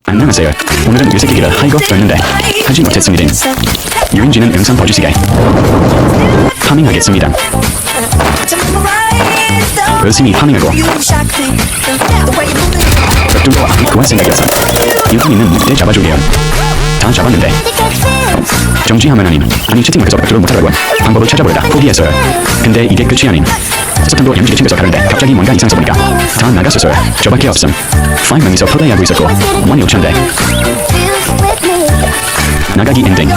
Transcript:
안녕하세요. 오늘은 유색기기를 하이고 떴는데 하지 못했습니다. 유인지는 영상 봐주시게. 파밍하겠습니다. 열심히 파밍하고 벽돌과 구할 생각이어서 인턴 있는 늑대 잡아주게요. 다 잡았는데 정지하면 아니 채팅방에서 벽돌을 못하더라고요. 방법을 찾아보려다 포기했어요. 근데 이게 끝이 아닌 스탄도 양지게 챙겨서 가는데 갑자기 뭔가 이상서 보니까 다 나갔었어요. 저밖에 없음. 5명이서 플레이하고 있었고 1,600대 나가기 엔딩.